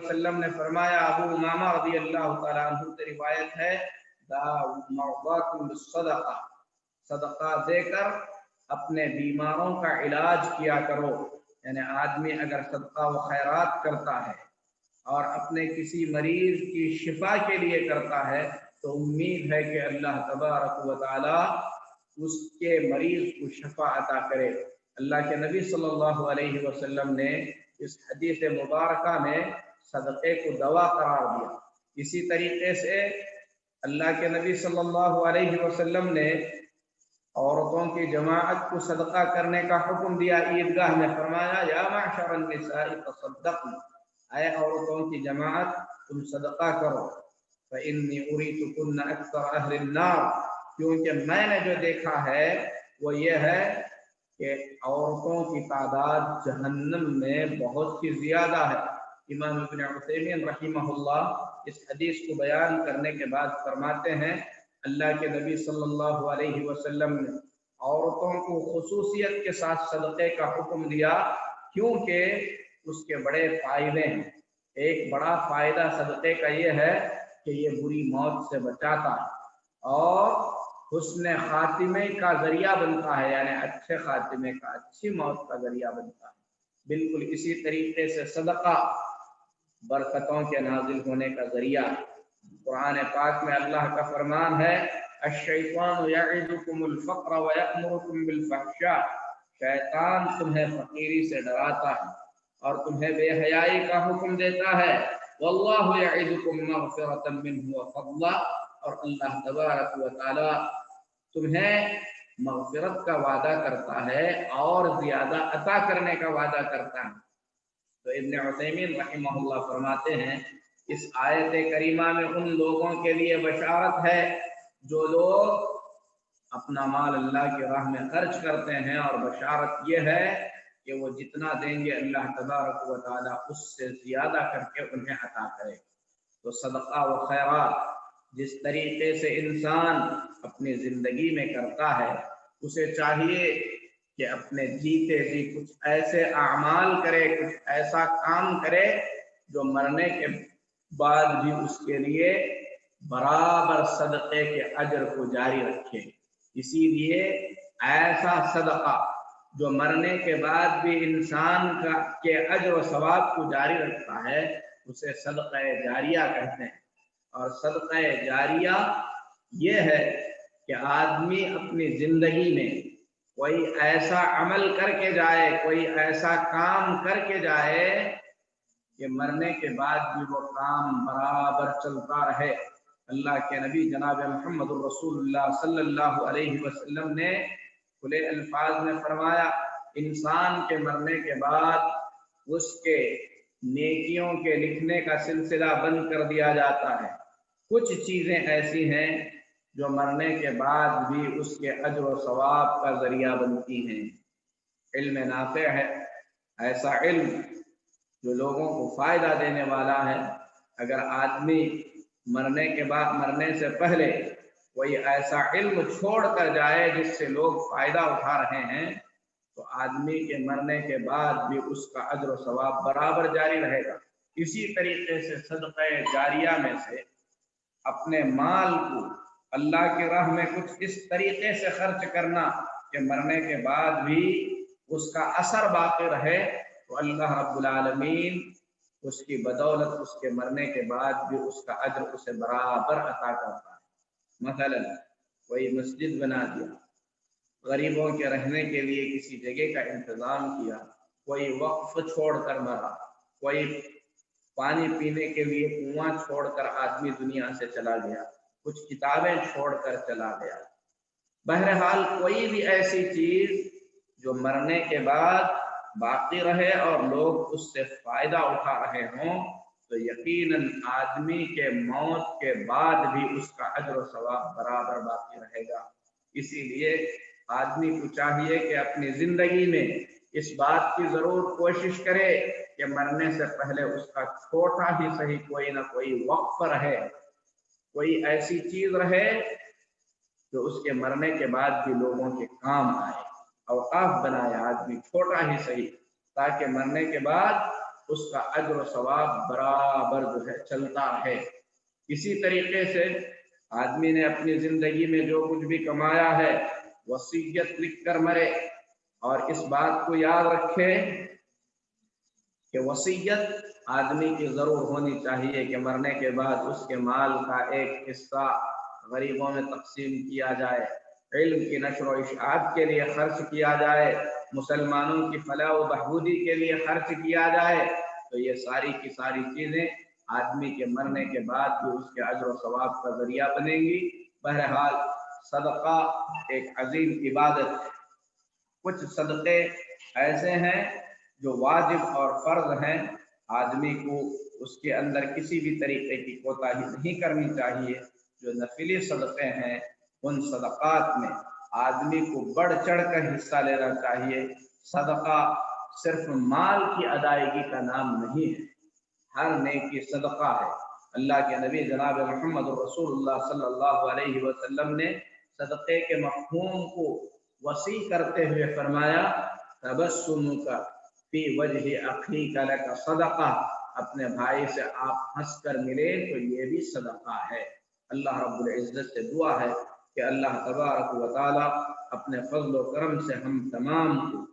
वसल्लम ने फरमाया, अबू उमामा रज़ी अल्लाह तआला अन्हु से रिवायत है, सदका, सदका देकर अपने बीमारों का इलाज किया करो। यानी आदमी अगर सदका व खैरात करता है और अपने किसी मरीज की शिफा के लिए करता है तो उम्मीद है कि अल्लाह तबारक व तआला उसके मरीज को शिफा अता करे। अल्लाह के नबी सल्लल्लाहु अलैहि वसल्लम ने इस हदीस मुबारका में सदक़े को दवा करार दिया। इसी तरीके से अल्लाह के नबी सल्लल्लाहु अलैहि वसल्लम ने औरतों की जमाअत को सदका करने का हुक्म दिया। ईदगाह में फरमाया, या माशरन निसाई तसद्दक़न, ऐ औरतों की जमाअत तुम सदका करो। फ़इन्नी उरीतुकुन्ना अक्सर अहलिन नार, क्योंकि मैंने जो देखा है वो ये है कि औरतों की तादाद जहन्नम में बहुत ही ज्यादा है। इमाम इब्न उसैमीन रहिमहुल्लाह इस हदीस को बयान करने के बाद फरमाते हैं, अल्लाह के नबी सल्लल्लाहु अलैहि वसल्लम ने औरतों को खुसूसियत के साथ सदक़े का हुक्म दिया, क्योंकि उसके बड़े फायदे हैं। एक बड़ा फायदा सदक़े का ये है कि ये बुरी मौत से बचाता है और हुस्न खातिमे का जरिया बनता है, यानी अच्छे खातिमे का, अच्छी मौत का जरिया बनता है। बिल्कुल इसी तरीके से सदका बरकतों के नाजिल होने का जरिया। कुरान पाक में अल्लाह का फरमान है, अश्शैतानु यइदुकुमुल फ़क़्र व यअमुरुकुम बिल फ़हशा, शैतान तुम्हें फकीरी से डराता है और तुम्हें बेहयाई का हुक्म देता है। वल्लाहु यइदुकुम मग़फ़िरतम मिन्हु व फ़ज़ला, और अल्लाह तबारक व तआला तुम्हें मग़फ़िरत का वादा करता है और ज्यादा अता करने का वादा करता है। तो इब्न उसैमीन रहिमहुल्लाह फरमाते हैं, इस आयत करीमा में उन लोगों के लिए बशारत है जो लोग अपना माल अल्लाह की राह में खर्च करते हैं, और बशारत ये है कि वो जितना देंगे अल्लाह तबारक व तआला उससे ज्यादा करके उन्हें अता करे। तो सदका व खैरात जिस तरीके से इंसान अपनी जिंदगी में करता है, उसे चाहिए कि अपने जीते जी कुछ ऐसे अमाल करे, कुछ ऐसा काम करे जो मरने के बाद भी उसके लिए बराबर सदक़े के अजर को जारी रखे। इसीलिए ऐसा सदका जो मरने के बाद भी इंसान का के अजर व सवाब को जारी रखता है, उसे सदक़े जारिया कहते हैं। और सदक़े जारिया ये है कि आदमी अपनी जिंदगी में कोई ऐसा अमल करके जाए, कोई ऐसा काम करके जाए कि मरने के बाद भी वो काम बराबर चलता रहे। अल्लाह के नबी जनाब मुहम्मदुर रसूलुल्लाह सल्लल्लाहु अलैहि वसल्लम ने खुले अल्फाज में फरमाया, इंसान के मरने के बाद उसके नेकियों के लिखने का सिलसिला बंद कर दिया जाता है। कुछ चीज़ें ऐसी हैं जो मरने के बाद भी उसके अज्र व सवाब का जरिया बनती हैं। इल्म नाफ़े है, ऐसा इल्म जो लोगों को फ़ायदा देने वाला है। अगर आदमी मरने के बाद, मरने से पहले कोई ऐसा इल्म छोड़ कर जाए जिससे लोग फ़ायदा उठा रहे हैं, तो आदमी के मरने के बाद भी उसका अज्र व सवाब बराबर जारी रहेगा। इसी तरीके से सदक़े जारिया में से अपने माल को अल्लाह की राह में कुछ इस तरीके से खर्च करना कि मरने के बाद भी उसका असर बाकी रहे, तो अल्लाह रब्बुल आलमीन उसकी बदौलत उसके मरने के बाद भी उसका अज्र उसे बराबर अता करता है। मसलन कोई मस्जिद बना दिया, गरीबों के रहने के लिए किसी जगह का इंतज़ाम किया, कोई वक्फ छोड़ कर मरा, कोई पानी पीने के लिए कुआं छोड़कर आदमी दुनिया से चला गया, कुछ किताबें छोड़कर चला गया। बहरहाल कोई भी ऐसी चीज जो मरने के बाद बाकी रहे और लोग उससे फायदा उठा रहे हों, तो यकीनन आदमी के मौत के बाद भी उसका अज्र व सवाब बराबर बाकी रहेगा। इसीलिए आदमी को चाहिए कि अपनी जिंदगी में इस बात की जरूर कोशिश करे कि मरने से पहले उसका छोटा ही सही कोई ना कोई वक्फ रहे, कोई ऐसी चीज रहे जो उसके मरने के बाद भी लोगों के काम आए। औकाफ बनाए आदमी छोटा ही सही, ताकि मरने के बाद اس کا اجر و ثواب برابر جو ہے چلتا رہے۔ اسی طریقے سے آدمی نے اپنی زندگی میں جو کچھ بھی کمایا ہے وصیت لکھ کر مرے، اور اس بات کو یاد رکھے کہ وصیت آدمی کی ضرور ہونی چاہیے کہ مرنے کے بعد اس کے مال کا ایک حصہ غریبوں میں تقسیم کیا جائے، علم کی نشر و اشاعت کے لیے خرچ کیا جائے، مسلمانوں کی فلاح و بہبودی کے لیے خرچ کیا جائے۔ تو یہ ساری کی ساری چیزیں آدمی کے مرنے کے بعد بھی اس کے اجر و ثواب کا ذریعہ بنیں گی۔ بہرحال صدقہ ایک عظیم عبادت ہے۔ کچھ صدقے ایسے ہیں جو واجب اور فرض ہیں، آدمی کو اس کے اندر کسی بھی طریقے کی کوتاہی نہیں کرنی چاہیے۔ جو نفلی صدقے ہیں ان صدقات میں آدمی کو بڑھ چڑھ کر حصہ لینا چاہیے۔ صدقہ صرف مال کی ادائیگی کا نام نہیں ہے، ہر نیکی صدقہ ہے۔ اللہ کے نبی جناب محمد رسول اللہ صلی اللہ علیہ وسلم نے صدقے کے مفہوم کو وسیع کرتے ہوئے فرمایا، تبسمک فی وجہ اخیک لک صدقہ، اپنے بھائی سے آپ ہنس کر ملے تو یہ بھی صدقہ ہے۔ اللہ رب العزت سے دعا ہے کہ اللہ تبارک و تعالی اپنے فضل و کرم سے ہم تمام کو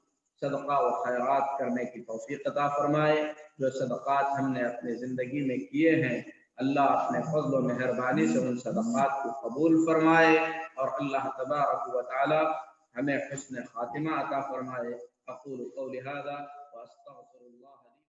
صدقہ و خیرات کرنے کی توفیق عطا فرمائے۔ جو صدقات ہم نے اپنے زندگی میں کیے ہیں اللہ اپنے فضل و مہربانی سے ان صدقات کو قبول فرمائے، اور اللہ تبارک و تعالی ہمیں حسن خاتمہ عطا فرمائے۔ اقول قولی ھذا